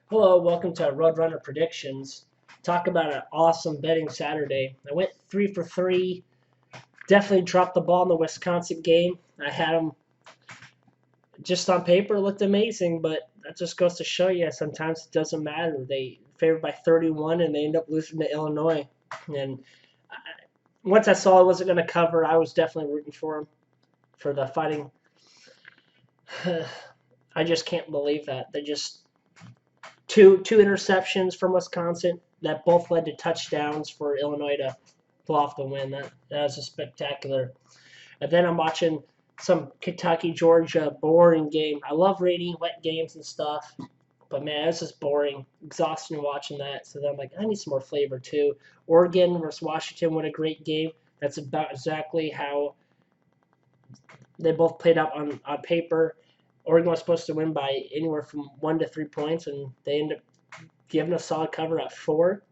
Hello, welcome to Roadrunner Predictions. Talk about an awesome betting Saturday. I went 3 for 3. Definitely dropped the ball in the Wisconsin game. I had them just on paper, looked amazing, but that just goes to show you sometimes it doesn't matter. They favored by 31 and they end up losing to Illinois. And once I saw I wasn't going to cover, I was definitely rooting for them for the fighting. I just can't believe that. They just two interceptions from Wisconsin that both led to touchdowns for Illinois to pull off the win. That was a spectacular. And then I'm watching some Kentucky Georgia boring game. I love rating wet games and stuff, but man, it's just boring, exhausting watching that. So then I'm like, I need some more flavor too. Oregon versus Washington, what a great game. That's about exactly how they both played out on paper. Oregon was supposed to win by anywhere from 1 to 3 points, and they ended up giving a solid cover at 4.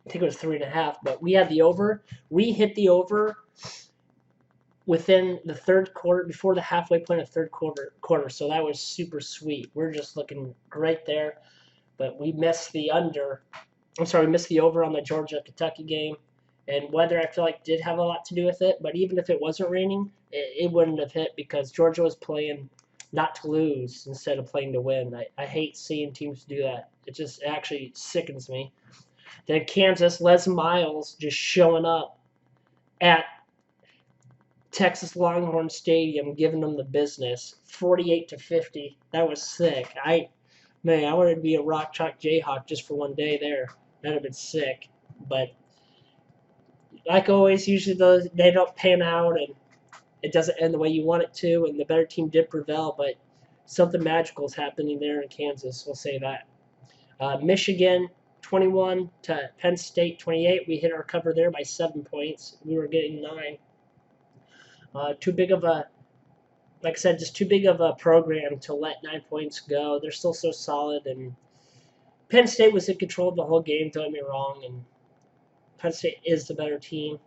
I think it was 3.5, but we had the over. We hit the over within the third quarter, before the halfway point of the third quarter. So that was super sweet. We're just looking great there, but we missed the under. I'm sorry, we missed the over on the Georgia Kentucky game. And weather, I feel like, did have a lot to do with it. But even if it wasn't raining, it wouldn't have hit because Georgia was playing not to lose instead of playing to win. I hate seeing teams do that. It actually sickens me. Then Kansas, Les Miles just showing up at Texas Longhorn Stadium, giving them the business, 48-50. That was sick. I wanted to be a Rock Chalk Jayhawk just for one day there. That'd have been sick. But like always, usually they don't pan out and it doesn't end the way you want it to, and the better team did prevail, but something magical is happening there in Kansas. We'll say that. Michigan 21 to Penn State 28. We hit our cover there by 7 points. We were getting 9. Too big of a, like I said, just too big of a program to let 9 points go. They're still so solid, and Penn State was in control of the whole game. Don't get me wrong, and Penn State is the better team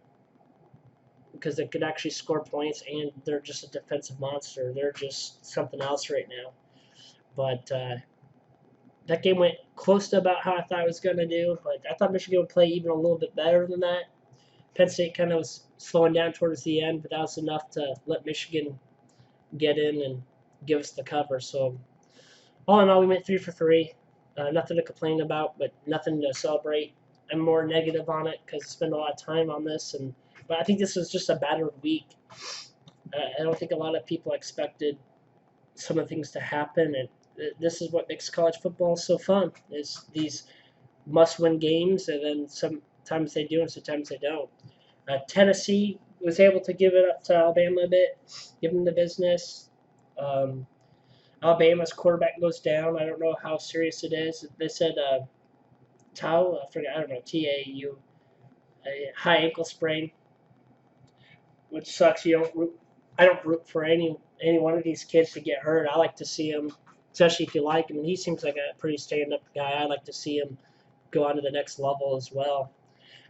because they could actually score points, and they're just a defensive monster. They're just something else right now. But that game went close to about how I thought it was going to do, but I thought Michigan would play even a little bit better than that. Penn State kind of was slowing down towards the end, but that was enough to let Michigan get in and give us the cover. So all in all, we went 3 for 3. Nothing to complain about, but nothing to celebrate. I'm more negative on it because I spend a lot of time on this, but I think this was just a battered week. I don't think a lot of people expected some of the things to happen, and this is what makes college football so fun: is these must-win games, and then sometimes they do and sometimes they don't. Tennessee was able to give it up to Alabama a bit, give them the business. Alabama's quarterback goes down. I don't know how serious it is. They said Tau, I forget, I don't know, TAU, a high ankle sprain, which sucks. I don't root for any one of these kids to get hurt. I like to see them, especially if you like him, and he seems like a pretty stand-up guy. I like to see him go on to the next level as well,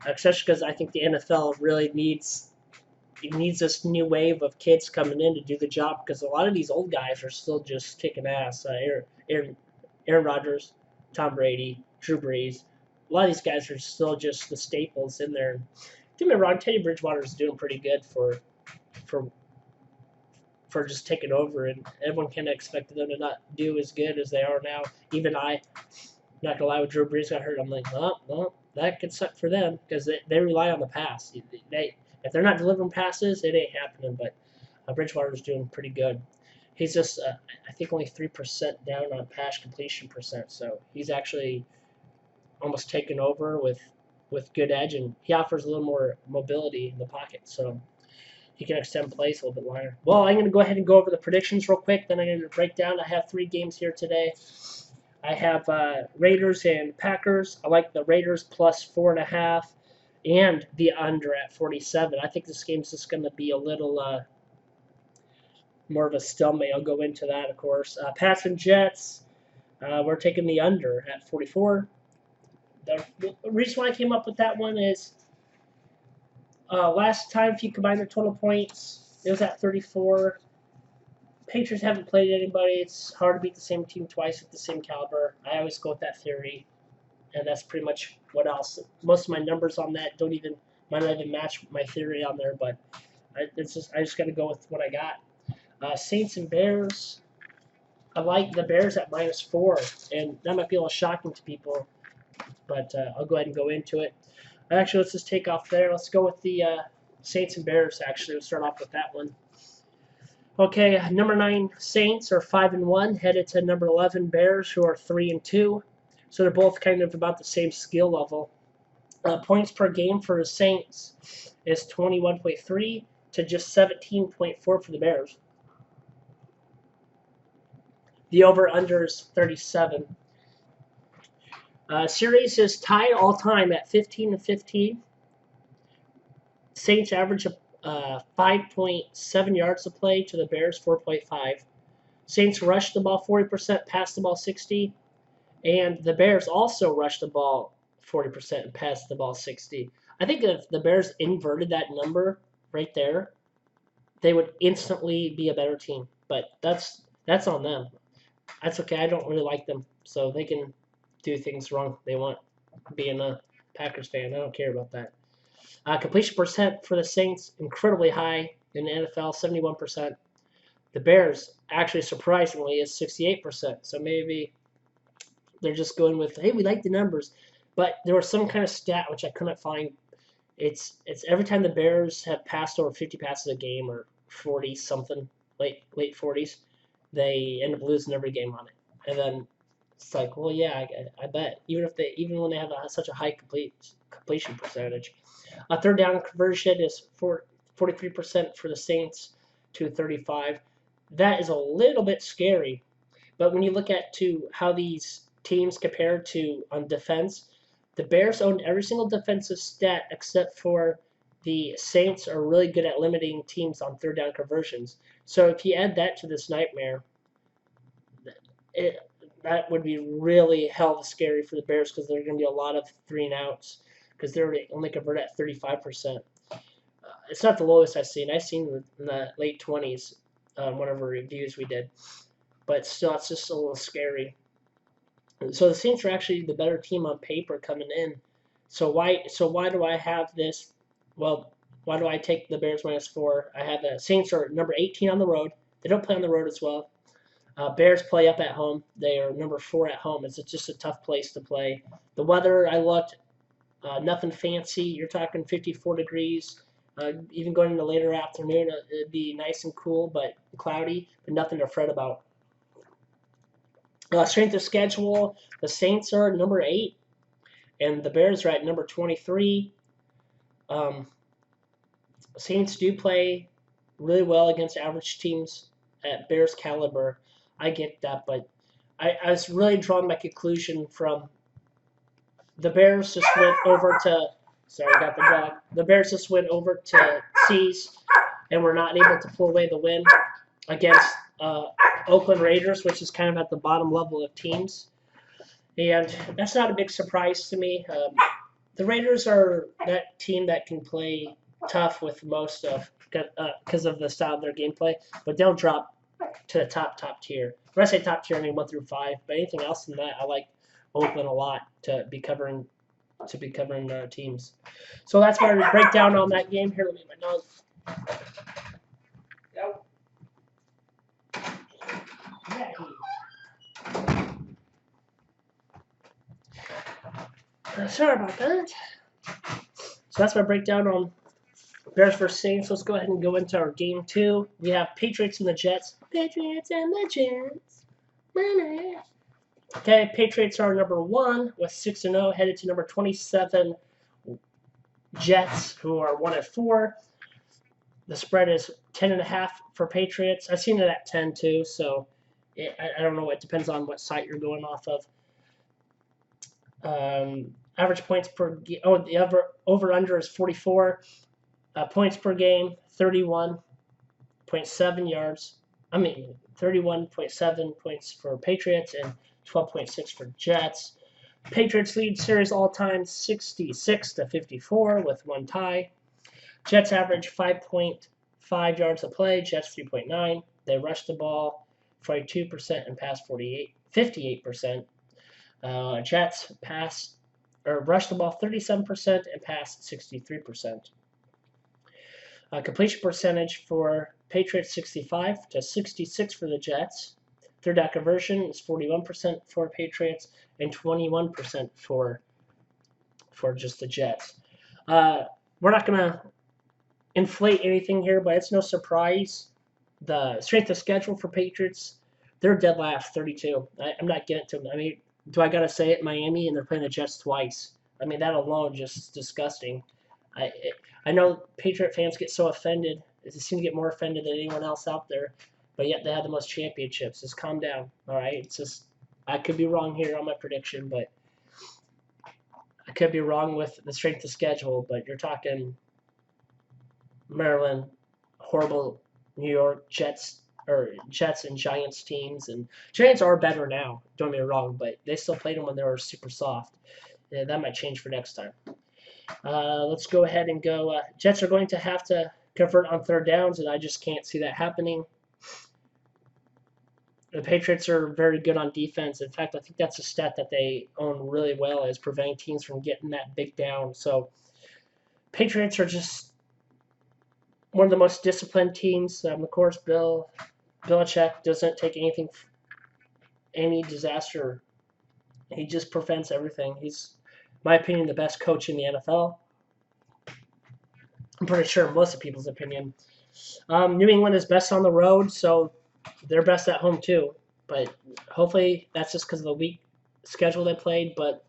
especially because I think the NFL really needs this new wave of kids coming in to do the job because a lot of these old guys are still just kicking ass. Aaron Rodgers, Tom Brady, Drew Brees. A lot of these guys are still just the staples in there. Don't get me wrong, Teddy Bridgewater is doing pretty good for just taking over, and everyone kind of expected them to not do as good as they are now. Even I, not gonna lie, when Drew Brees got hurt, I'm like, well, that could suck for them because they rely on the pass. If they're not delivering passes, it ain't happening. But Bridgewater's doing pretty good. He's just, I think, only 3% down on pass completion percent, so he's actually almost taken over with good edge, and he offers a little more mobility in the pocket, so he can extend plays a little bit longer. Well, I'm going to go ahead and go over the predictions real quick. Then I'm going to break down. I have 3 games here today. I have Raiders and Packers. I like the Raiders plus 4.5 and the under at 47. I think this game's just going to be a little more of a stalemate. I'll go into that, of course. Pats and Jets. We're taking the under at 44. The reason why I came up with that one is last time, if you combine the total points, it was at 34. Patriots haven't played anybody. It's hard to beat the same team twice with the same caliber. I always go with that theory, and that's pretty much what else. Most of my numbers on that might not even match my theory on there, but I just got to go with what I got. Saints and Bears. I like the Bears at -4, and that might be a little shocking to people, but I'll go ahead and go into it. Actually, let's just take off there. Let's go with the Saints and Bears. Actually, we'll start off with that one. Okay, number 9 Saints are 5-1, headed to number 11 Bears, who are 3-2. So they're both kind of about the same skill level. Points per game for the Saints is 21.3 to just 17.4 for the Bears. The over/under is 37. Series is tied all time at 15-15. Saints average 5.7 yards a play to the Bears 4.5. Saints rush the ball 40%, pass the ball 60%, and the Bears also rush the ball 40% and pass the ball 60%. I think if the Bears inverted that number right there, they would instantly be a better team. But that's on them. That's okay. I don't really like them, so they can do things wrong they want. Being a Packers fan, I don't care about that. Completion percent for the Saints, incredibly high in the NFL, 71%. The Bears, actually surprisingly, is 68%. So maybe they're just going with, hey, we like the numbers. But there was some kind of stat which I couldn't find. It's every time the Bears have passed over 50 passes a game or 40 something, late 40s, they end up losing every game on it. And then it's like, well, yeah, I bet. Even when they have such a high completion percentage. Third down conversion is 43% for the Saints to 35. That is a little bit scary. But when you look at how these teams compare to on defense, the Bears own every single defensive stat except for the Saints are really good at limiting teams on third down conversions. So if you add that to this nightmare, that would be really hell of a scary for the Bears because there are going to be a lot of 3-and-outs because they're only converted at 35%. It's not the lowest I've seen. I've seen in the late 20s, one of our reviews we did. But still, it's just a little scary. So the Saints are actually the better team on paper coming in. So why do I have this? Well, why do I take the Bears -4? I have the Saints are number 18 on the road. They don't play on the road as well. Bears play up at home. They are number 4 at home. It's just a tough place to play. The weather, I looked, nothing fancy. You're talking 54 degrees. Even going into later afternoon, it'd be nice and cool, but cloudy, but nothing to fret about. Strength of schedule, the Saints are number 8, and the Bears are at number 23. Saints do play really well against average teams at Bears caliber. I get that, but I was really drawing my conclusion from the Bears just went over to, sorry, got the dog. The Bears just went over to C's and were not able to pull away the win against Oakland Raiders, which is kind of at the bottom level of teams. And that's not a big surprise to me. The Raiders are that team that can play tough with most of because of the style of their gameplay, but they'll drop to the top tier. When I say top tier, I mean 1 through 5. But anything else than that, I like Oakland a lot to be covering teams. So that's my breakdown on that game. Here, let me get my nose. Sorry about that. So that's my breakdown on Bears vs. Saints. Let's go ahead and go into our game 2. We have Patriots and the Jets. Patriots and the Jets. Okay, Patriots are number 1 with 6-0, headed to number 27 Jets, who are 1-4. The spread is 10.5 for Patriots. I've seen it at 10 too, so I don't know. It depends on what site you're going off of. Average points per game. Oh, the over/under is 44. Points per game, 31.7 yards. 31.7 points for Patriots and 12.6 for Jets. Patriots lead series all time 66-54 with 1 tie. Jets average 5.5 yards a play. Jets 3.9. They rush the ball 42% and pass 58%. Jets rush the ball 37% and pass 63%. Completion percentage for Patriots 65 to 66 for the Jets. Third down conversion is 41% for Patriots and 21% for just the Jets. We're not going to inflate anything here, but it's no surprise. The strength of schedule for Patriots, they're dead last, 32. I'm not getting to them. I mean, do I got to say it? Miami, and they're playing the Jets twice. I mean, that alone just disgusting. I know Patriot fans get so offended. They seem to get more offended than anyone else out there, but yet they have the most championships. Just calm down, all right? It's just I could be wrong here on my prediction, but I could be wrong with the strength of schedule. But you're talking Maryland, horrible New York Jets and Giants teams, and Giants are better now. Don't get me wrong, but they still played them when they were super soft. Yeah, that might change for next time. Let's go ahead and go. Jets are going to have to convert on third downs, and I just can't see that happening. The Patriots are very good on defense. In fact, I think that's a stat that they own really well, is preventing teams from getting that big down. So Patriots are just one of the most disciplined teams. Of course, Bill Belichick doesn't take any disaster. He just prevents everything. He's, in my opinion, the best coach in the NFL. I'm pretty sure most of people's opinion. New England is best on the road, so they're best at home too. But hopefully that's just because of the weak schedule they played. But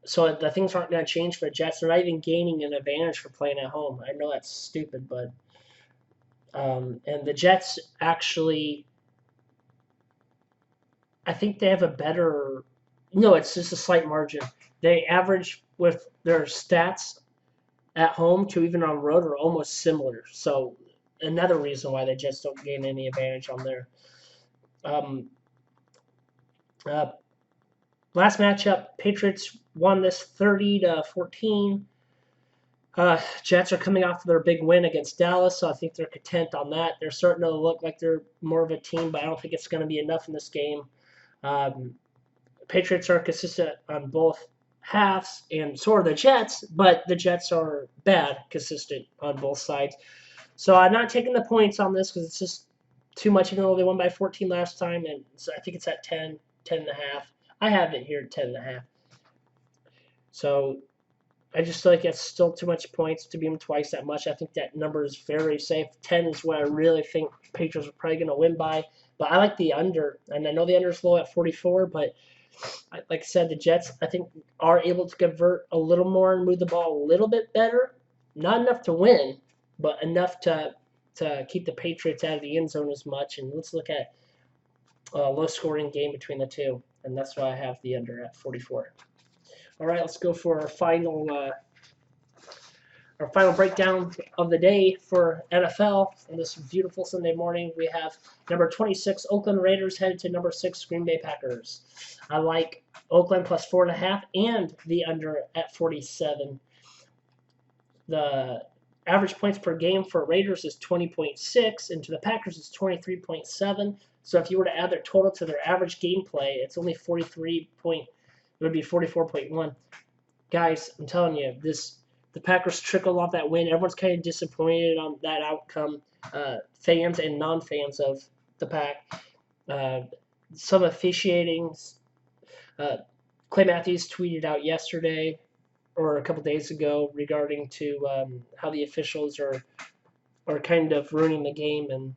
so the things aren't going to change for the Jets. They're not even gaining an advantage for playing at home. I know that's stupid, but and the Jets actually, I think they have a better. No, it's just a slight margin. They average with their stats at home to even on road are almost similar. So another reason why they just don't gain any advantage on there. Last matchup, Patriots won this 30-14. Jets are coming off their big win against Dallas, so I think they're content on that. They're starting to look like they're more of a team, but I don't think it's going to be enough in this game. Patriots are consistent on both halves, and so are the Jets, but the Jets are consistent on both sides. So I'm not taking the points on this because it's just too much, even though they won by 14 last time, and so I think it's at 10, 10.5. I have it here at 10.5. So I just feel like it's still too much points to beat them twice that much. I think that number is very safe. 10 is what I really think Patriots are probably going to win by. But I like the under, and I know the under is low at 44, but like I said, the Jets, I think, are able to convert a little more and move the ball a little bit better. Not enough to win, but enough to keep the Patriots out of the end zone as much. And let's look at a low-scoring game between the two, and that's why I have the under at 44. All right, let's go for our final breakdown of the day for NFL on this beautiful Sunday morning. We have number 26 Oakland Raiders headed to number 6 Green Bay Packers. I like Oakland plus 4.5 and the under at 47. The average points per game for Raiders is 20.6, and to the Packers is 23.7. So if you were to add their total to their average gameplay, it's only 44.1. Guys, I'm telling you, the Packers trickled off that win. Everyone's kind of disappointed on that outcome. Fans and non-fans of the Pack. Some officiating. Clay Matthews tweeted out yesterday or a couple days ago regarding to how the officials are kind of ruining the game, and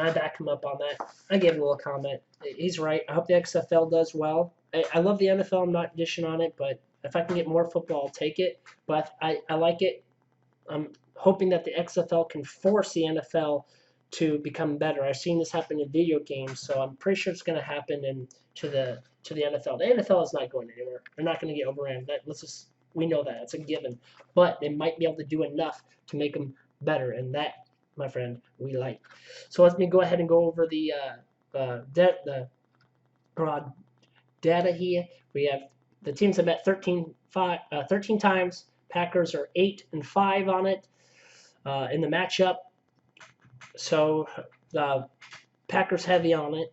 I back him up on that. I gave him a little comment. He's right. I hope the XFL does well. I love the NFL. I'm not dishing on it, but if I can get more football, I'll take it. But I like it. I'm hoping that the XFL can force the NFL to become better. I've seen this happen in video games, so I'm pretty sure it's going to happen to the NFL. The NFL is not going anywhere. They're not going to get overran. We know that. It's a given. But they might be able to do enough to make them better, and that, my friend, we like. So let me go ahead and go over the broad data here. We have the teams have met 13 times. Packers are 8-5 on it. In the matchup, So the Packers heavy on it.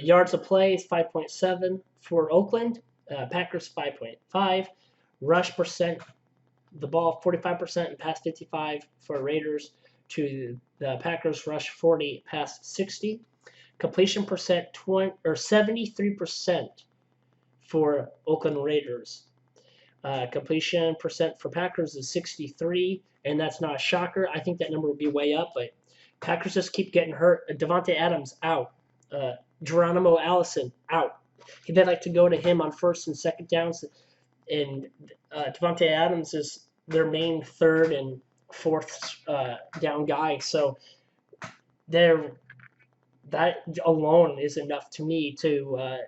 Yards of play is 5.7 for Oakland. Packers 5.5. Rush percent, the ball 45% and pass 55 for Raiders. To the Packers rush 40, pass 60. Completion percent 73% for Oakland Raiders. Completion percent for Packers is 63, and that's not a shocker. I think that number would be way up, but Packers just keep getting hurt. Devontae Adams out. Geronimo Allison out. They like to go to him on first and second downs, and Devontae Adams is their main third and fourth down guy. So that alone is enough to me to.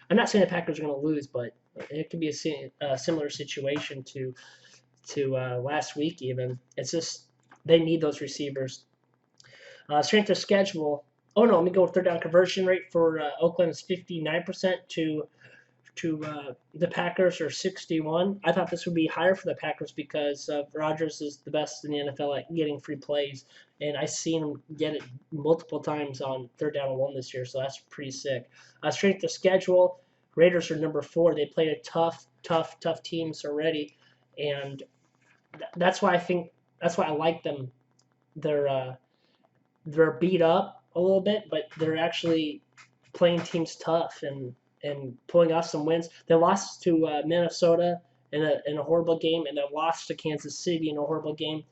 I'm not saying the Packers are going to lose, but it could be a similar situation to last week. Even it's just they need those receivers. Strength of schedule. Oh no, let me go with third down conversion rate for Oakland is 59% to the Packers are 61. I thought this would be higher for the Packers because Rodgers is the best in the NFL at getting free plays, and I've seen him get it multiple times on third down alone this year, so that's pretty sick. Strength of schedule, Raiders are number 4. They played a tough teams already, and that's why I like them. They're beat up a little bit, but they're actually playing teams tough and pulling off some wins. They lost to Minnesota in a horrible game, and they lost to Kansas City in a horrible game.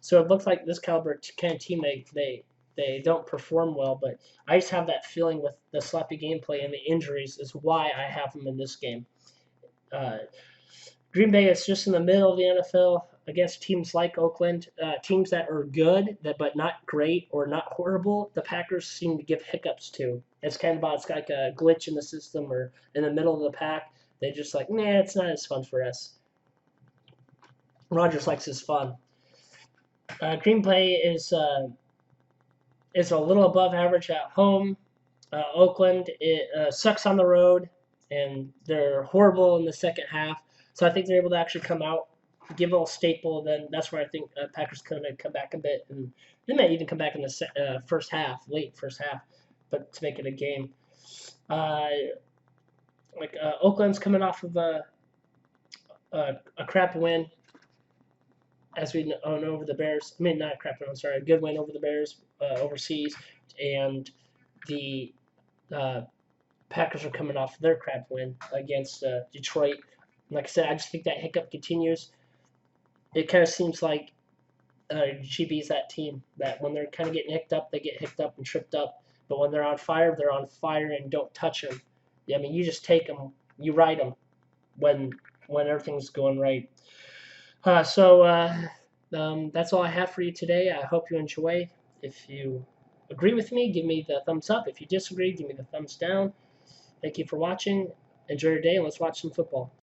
So it looks like this caliber kind of team they don't perform well. But I just have that feeling with the sloppy gameplay and the injuries is why I have them in this game. Green Bay is just in the middle of the NFL against teams like Oakland, teams that are good but not great or not horrible. The Packers seem to give hiccups to. It's like a glitch in the system or in the middle of the pack. They just like, nah, it's not as fun for us. Rodgers likes his fun. Green Bay is a little above average at home. Oakland sucks on the road, and they're horrible in the second half. So I think they're able to actually come out, give a little staple. Then that's where I think Packers come back a bit, and they may even come back in the first half, late first half, but to make it a game. Oakland's coming off of a crap win, as we know over the Bears. I mean, not a crap win. I'm sorry, a good win over the Bears overseas, and the Packers are coming off their crap win against Detroit. Like I said, I just think that hiccup continues. It kind of seems like GB's that team that when they're kind of getting hicked up, they get hicked up and tripped up. But when they're on fire and don't touch them. I mean, you just take them, you ride them when everything's going right. That's all I have for you today. I hope you enjoy. If you agree with me, give me the thumbs up. If you disagree, give me the thumbs down. Thank you for watching. Enjoy your day, and let's watch some football.